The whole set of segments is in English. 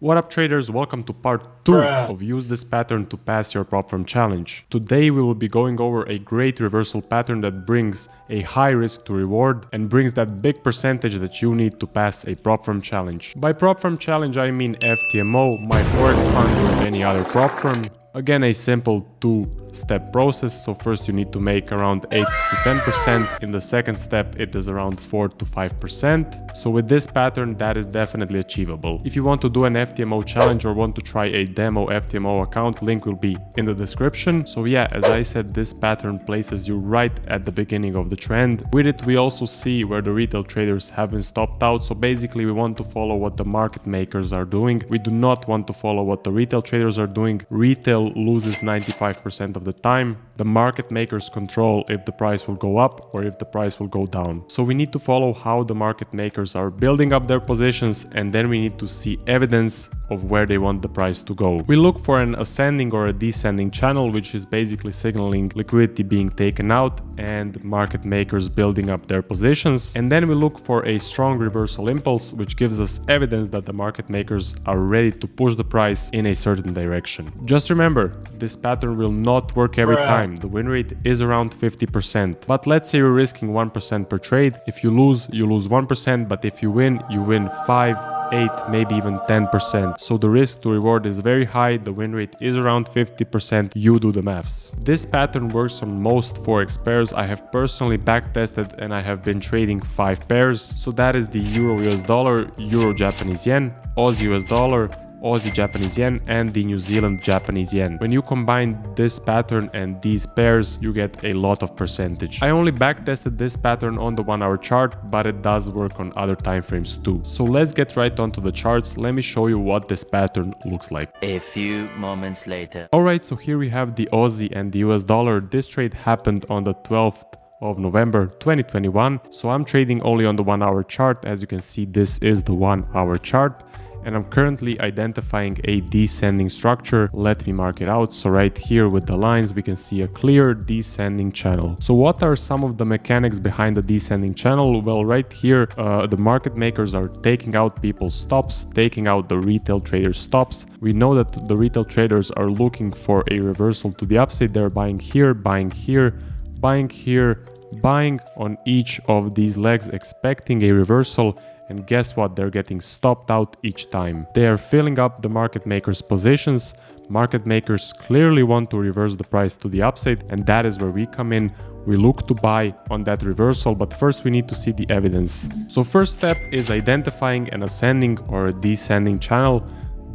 What up traders, welcome to part 2 of Use This Pattern to Pass Your Prop Firm Challenge. Today we will be going over a great reversal pattern that brings a high risk to reward and brings that big percentage that you need to pass a prop firm challenge. By prop firm challenge I mean FTMO, MyForexFunds or any other prop firm. Again, a simple two-step process. So first you need to make around 8 to 10%. In the second step, it is around 4 to 5%. So with this pattern, that is definitely achievable. If you want to do an FTMO challenge or want to try a demo FTMO account, link will be in the description. So yeah, as I said, this pattern places you right at the beginning of the trend. With it, we also see where the retail traders have been stopped out. So basically, we want to follow what the market makers are doing. We do not want to follow what the retail traders are doing. Retail loses 95% of the time. The market makers control if the price will go up or if the price will go down. So we need to follow how the market makers are building up their positions, and then we need to see evidence of where they want the price to go. We look for an ascending or a descending channel, which is basically signaling liquidity being taken out and market makers building up their positions. And then we look for a strong reversal impulse, which gives us evidence that the market makers are ready to push the price in a certain direction. Just remember, this pattern will not work every time. The win rate is around 50%. But let's say you're risking 1% per trade. If you lose 1%, but if you win 5, 8, maybe even 10%. So the risk to reward is very high. The win rate is around 50%. You do the maths. This pattern works on most Forex pairs. I have personally backtested and I have been trading 5 pairs. So that is the Euro US dollar, Euro Japanese yen, Aussie US dollar, Aussie Japanese yen and the New Zealand Japanese yen. When you combine this pattern and these pairs, you get a lot of percentage. I only backtested this pattern on the 1 hour chart, but it does work on other time frames too. So let's get right onto the charts. Let me show you what this pattern looks like. A few moments later. Alright, so here we have the Aussie and the US dollar. This trade happened on the 12th of November 2021. So I'm trading only on the 1 hour chart. As you can see, this is the 1 hour chart. And I'm currently identifying a descending structure. Let me mark it out. So right here with the lines, we can see a clear descending channel. So what are some of the mechanics behind the descending channel? Well, right here, the market makers are taking out people's stops, taking out the retail traders' stops. We know that the retail traders are looking for a reversal to the upside. They're buying here, buying here, buying here, buying on each of these legs, expecting a reversal. And guess what? They're getting stopped out each time. They are filling up the market makers' positions. Market makers clearly want to reverse the price to the upside, and that is where we come in. We look to buy on that reversal, but first we need to see the evidence. So first step is identifying an ascending or a descending channel.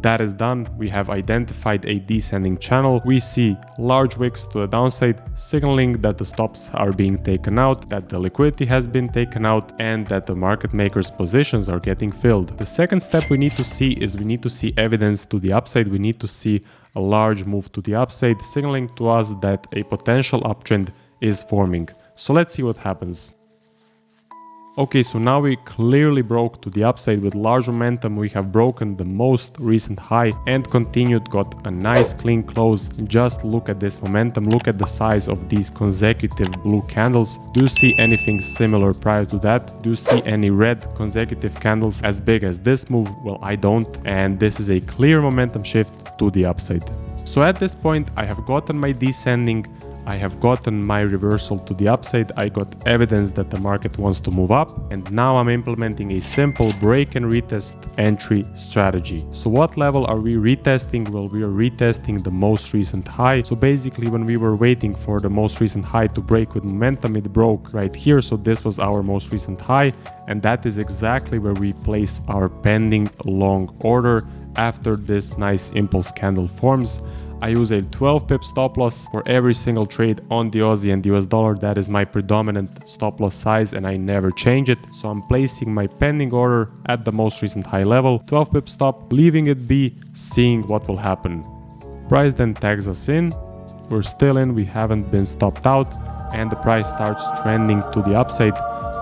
That is done. We have identified a descending channel. We see large wicks to the downside, signaling that the stops are being taken out, that the liquidity has been taken out, and that the market makers' positions are getting filled. The second step we need to see is we need to see evidence to the upside. We need to see a large move to the upside, signaling to us that a potential uptrend is forming. So let's see what happens. Okay, so now we clearly broke to the upside with large momentum. We have broken the most recent high and continued, got a nice clean close. Just look at this momentum, look at the size of these consecutive blue candles. Do you see anything similar prior to that? Do you see any red consecutive candles as big as this move? Well, I don't, and this is a clear momentum shift to the upside. So at this point, I have gotten my descending, I have gotten my reversal to the upside, I got evidence that the market wants to move up, and now I'm implementing a simple break and retest entry strategy. So what level are we retesting? Well, we are retesting the most recent high. So basically when we were waiting for the most recent high to break with momentum, it broke right here. So this was our most recent high, and that is exactly where we place our pending long order after this nice impulse candle forms. I use a 12 pip stop loss for every single trade on the Aussie and the US dollar. That is my predominant stop loss size and I never change it. So I'm placing my pending order at the most recent high level, 12 pip stop, leaving it be, seeing what will happen. Price then tags us in. We're still in, we haven't been stopped out, and the price starts trending to the upside.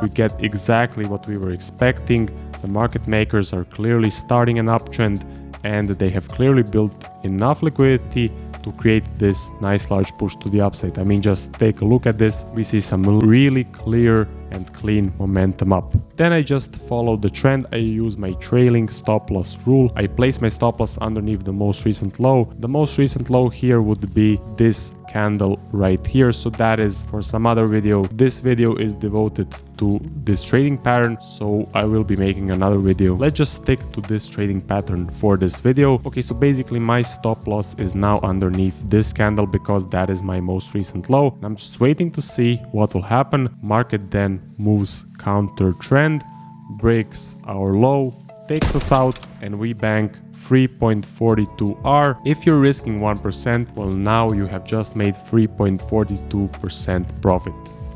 We get exactly what we were expecting. The market makers are clearly starting an uptrend, and they have clearly built enough liquidity to create this nice large push to the upside. I mean, just take a look at this. We see some really clear and clean momentum up. Then I just follow the trend. I use my trailing stop loss rule. I place my stop loss underneath the most recent low. The most recent low here would be this candle right here. So that is for some other video. This video is devoted to this trading pattern, so I will be making another video. Let's just stick to this trading pattern for this video. Okay, so basically my stop loss is now underneath this candle because that is my most recent low. I'm just waiting to see what will happen. Market then moves counter trend, breaks our low, takes us out, and we bank 3.42R. If you're risking 1%, well, now you have just made 3.42% profit.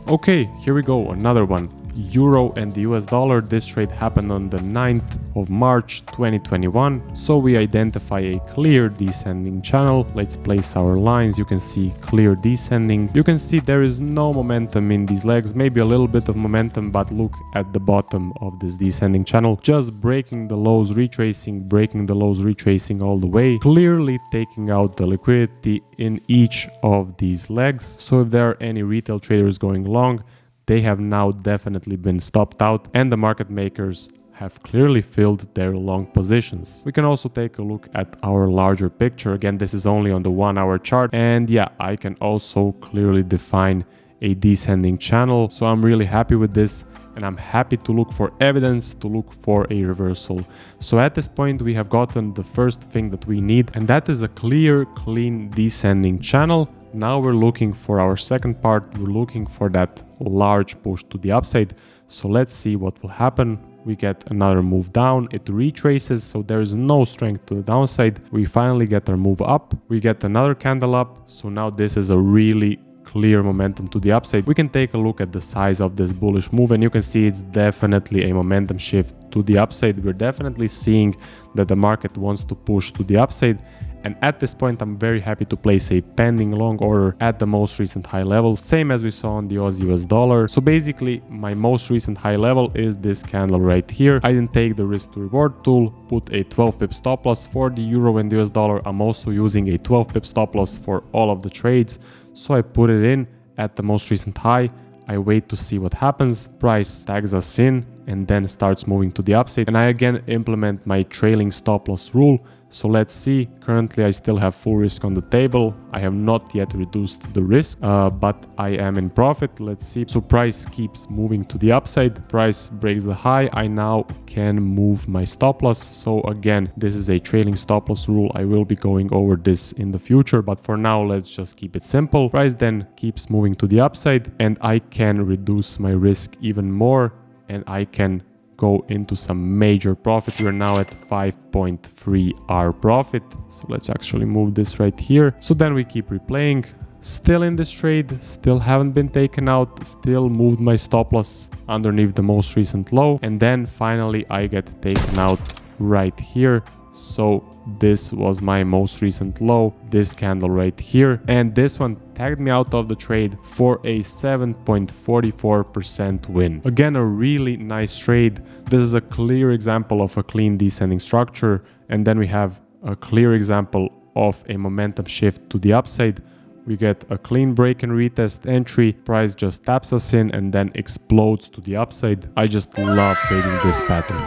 Okay, here we go, another one. Euro and the US dollar. This trade happened on the 9th of March 2021. So we identify a clear descending channel. Let's place our lines. You can see clear descending. You can see there is no momentum in these legs, maybe a little bit of momentum, but look at the bottom of this descending channel, just breaking the lows, retracing, breaking the lows, retracing all the way, clearly taking out the liquidity in each of these legs. So if there are any retail traders going long, they have now definitely been stopped out, and the market makers have clearly filled their long positions. We can also take a look at our larger picture. Again, this is only on the 1 hour chart, and yeah, I can also clearly define a descending channel. So I'm really happy with this, and I'm happy to look for evidence, to look for a reversal. So at this point, we have gotten the first thing that we need, and that is a clear, clean descending channel. Now we're looking for our second part. We're looking for that large push to the upside. So let's see what will happen. We get another move down, it retraces, so there is no strength to the downside. We finally get our move up, we get another candle up. So now this is a really clear momentum to the upside. We can take a look at the size of this bullish move, and you can see it's definitely a momentum shift to the upside. We're definitely seeing that the market wants to push to the upside. And at this point, I'm very happy to place a pending long order at the most recent high level, same as we saw on the Aussie US dollar. So basically, my most recent high level is this candle right here. I didn't take the risk to reward tool, put a 12 pip stop loss for the euro and the US dollar. I'm also using a 12 pip stop loss for all of the trades. So I put it in at the most recent high. I wait to see what happens. Price tags us in and then starts moving to the upside. And I again implement my trailing stop loss rule. So let's see. Currently, I still have full risk on the table. I have not yet reduced the risk, but I am in profit. Let's see. So price keeps moving to the upside. Price breaks the high. I now can move my stop loss. So again, this is a trailing stop loss rule. I will be going over this in the future, but for now, let's just keep it simple. Price then keeps moving to the upside, and I can reduce my risk even more, and I can go into some major profit. We're now at 5.3R profit. So let's actually move this right here. So then we keep replaying. Still in this trade, still haven't been taken out, still moved my stop loss underneath the most recent low. And then finally I get taken out right here. So this was my most recent low, this candle right here, and this one tagged me out of the trade for a 7.44% win. Again, a really nice trade. This is a clear example of a clean descending structure, and then we have a clear example of a momentum shift to the upside. We get a clean break and retest entry, price just taps us in and then explodes to the upside. I just love trading this pattern.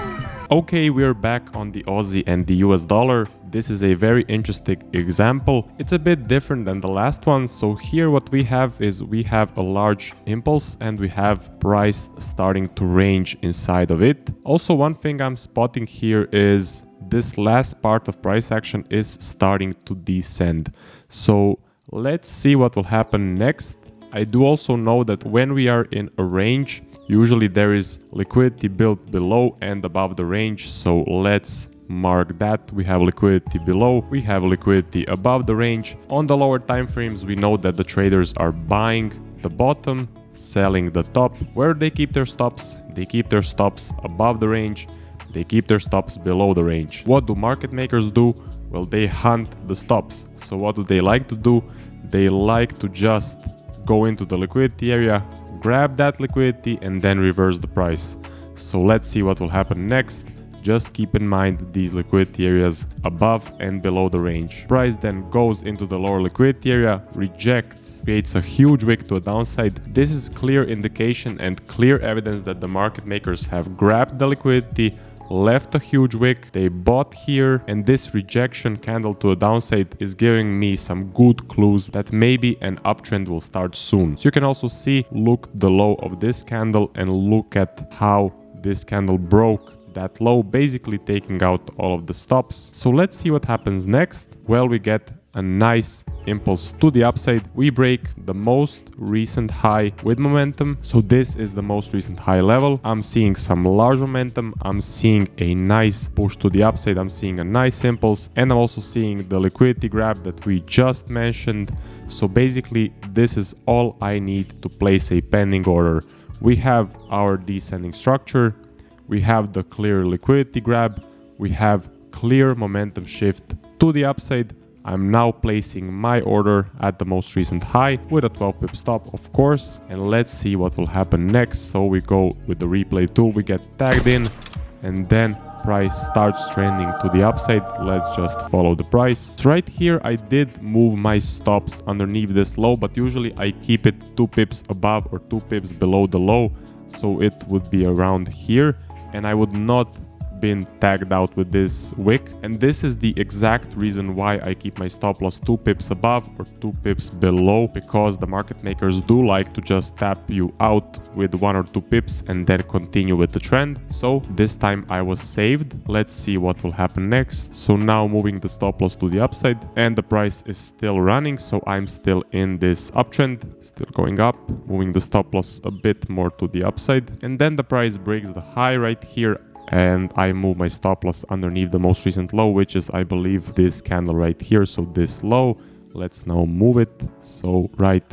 Okay, we are back on the Aussie and the US dollar. This is a very interesting example. It's a bit different than the last one. So here what we have is we have a large impulse and we have price starting to range inside of it. Also, one thing I'm spotting here is this last part of price action is starting to descend. So let's see what will happen next. I do also know that when we are in a range, usually there is liquidity built below and above the range. So let's mark that. We have liquidity below, we have liquidity above the range. On the lower time frames, we know that the traders are buying the bottom, selling the top. Where do they keep their stops? They keep their stops above the range. They keep their stops below the range. What do market makers do? Well, they hunt the stops. So what do they like to do? They like to just go into the liquidity area, grab that liquidity, and then reverse the price. So let's see what will happen next. just keep in mind these liquidity areas above and below the range. Price then goes into the lower liquidity area, rejects, creates a huge wick to a downside. This is clear indication and clear evidence that the market makers have grabbed the liquidity, left a huge wick, they bought here, and this rejection candle to a downside is giving me some good clues that maybe an uptrend will start soon. So you can also see, look the low of this candle and look at how this candle broke that low, basically taking out all of the stops. So let's see what happens next. Well, we get a nice impulse to the upside. We break the most recent high with momentum. So this is the most recent high level. I'm seeing some large momentum. I'm seeing a nice push to the upside. I'm seeing a nice impulse, and I'm also seeing the liquidity grab that we just mentioned. So basically, this is all I need to place a pending order. We have our descending structure. We have the clear liquidity grab. We have clear momentum shift to the upside. I'm now placing my order at the most recent high with a 12 pip stop, of course, and let's see what will happen next. So we go with the replay tool, we get tagged in, and then price starts trending to the upside. Let's just follow the price. So right here, I did move my stops underneath this low, but usually I keep it 2 pips above or 2 pips below the low. So it would be around here, and I would not been tagged out with this wick, and this is the exact reason why I keep my stop loss 2 pips above or 2 pips below, because the market makers do like to just tap you out with 1 or 2 pips and then continue with the trend. So this time I was saved. Let's see what will happen next. So now moving the stop loss to the upside, and the price is still running, so I'm still in this uptrend, still going up, moving the stop loss a bit more to the upside, and then the price breaks the high right here, and I move my stop loss underneath the most recent low, which is, I believe, this candle right here. So this low, let's now move it. So right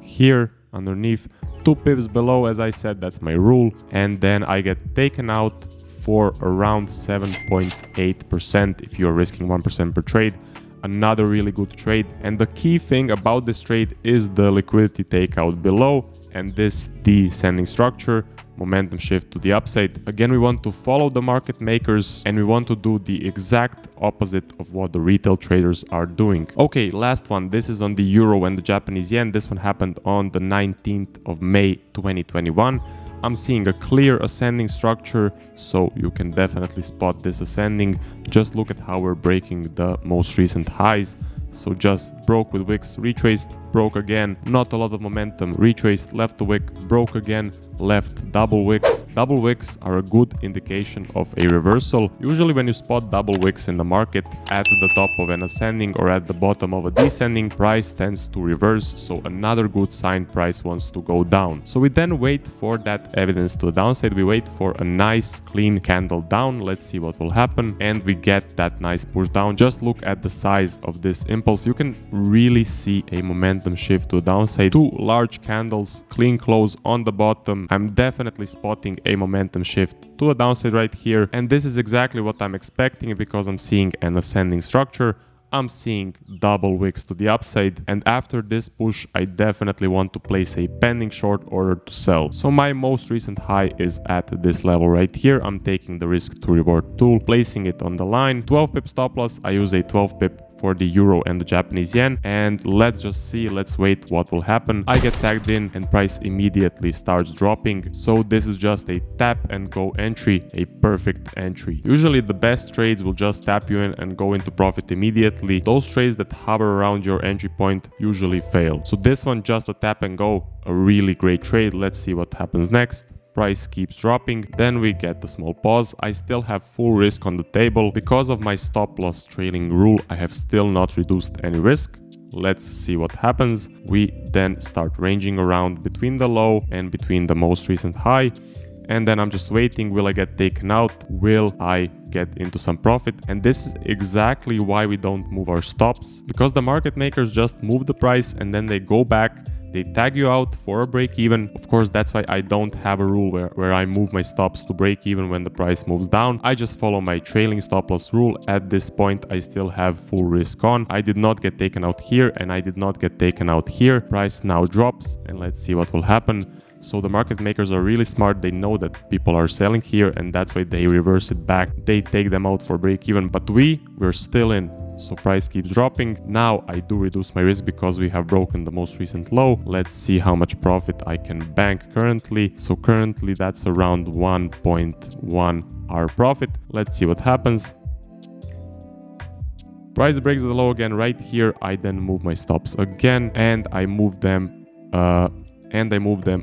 here underneath, 2 pips below, as I said, that's my rule, and then I get taken out for around 7.8% if you're risking 1% per trade. Another really good trade, and the key thing about this trade is the liquidity takeout below and this descending structure, momentum shift to the upside. Again, we want to follow the market makers, and we want to do the exact opposite of what the retail traders are doing. Okay, last one. This is on the euro and the Japanese yen. This one happened on the 19th of May 2021. I'm seeing a clear ascending structure, so you can definitely spot this ascending. Just look at how we're breaking the most recent highs. So just broke with wicks, retraced, broke again, not a lot of momentum, retraced, left the wick, broke again, left double wicks. Double wicks are a good indication of a reversal. Usually when you spot double wicks in the market at the top of an ascending or at the bottom of a descending, price tends to reverse. So another good sign, price wants to go down. So we then wait for that evidence to the downside. We wait for a nice clean candle down. Let's see what will happen. And we get that nice push down. Just look at the size of this impulse. You can really see a momentum shift to the downside. 2 large candles, clean close on the bottom. I'm definitely spotting a momentum shift to a downside right here, and this is exactly what I'm expecting because I'm seeing an ascending structure. I'm seeing double wicks to the upside, and after this push I definitely want to place a pending short order to sell. So my most recent high is at this level right here. I'm taking the risk to reward tool, placing it on the line. 12 pip stop loss. I use a 12 pip for the euro and the Japanese yen, and let's just see, let's wait what will happen. I get tagged in and price immediately starts dropping, so this is just a tap and go entry, a perfect entry. Usually the best trades will just tap you in and go into profit immediately. Those trades that hover around your entry point usually fail. So this one, just a tap and go, a really great trade. Let's see what happens next. Price keeps dropping, then we get the small pause. I still have full risk on the table. Because of my stop loss trailing rule, I have still not reduced any risk. Let's see what happens. We then start ranging around between the low and between the most recent high. And then I'm just waiting, will I get taken out? Will I get into some profit? And this is exactly why we don't move our stops, because the market makers just move the price and then they go back, they tag you out for a break even. Of course, that's why I don't have a rule where I move my stops to break even when the price moves down. I just follow my trailing stop loss rule. At this point, I still have full risk on. I did not get taken out here and I did not get taken out here. Price now drops and let's see what will happen. So the market makers are really smart. They know that people are selling here and that's why they reverse it back. They take them out for break even, but we're still in. So price keeps dropping. Now I do reduce my risk because we have broken the most recent low. Let's see how much profit I can bank currently. So currently that's around 1.1 our profit. Let's see what happens. Price breaks the low again right here. I then move my stops again and I move them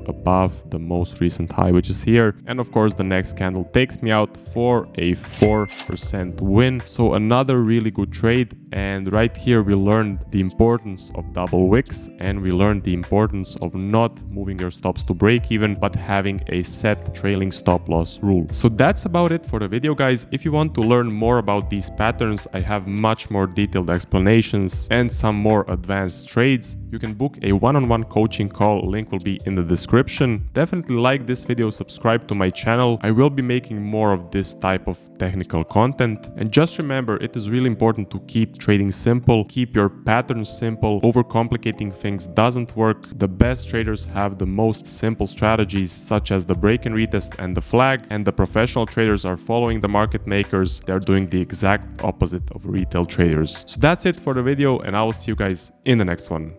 above the most recent high, which is here. And of course, the next candle takes me out for a 4% win. So another really good trade. And right here, we learned the importance of double wicks and we learned the importance of not moving your stops to break even, but having a set trailing stop loss rule. So that's about it for the video, guys. If you want to learn more about these patterns, I have much more detailed explanations and some more advanced trades. You can book a one-on-one coaching call. Link will be in the description. Definitely like this video, subscribe to my channel. I will be making more of this type of technical content. And just remember, it is really important to keep trading simple, keep your patterns simple. Overcomplicating things doesn't work. The best traders have the most simple strategies, such as the break and retest and the flag, and the professional traders are following the market makers. They're doing the exact opposite of retail traders. So that's it for the video and I will see you guys in the next one.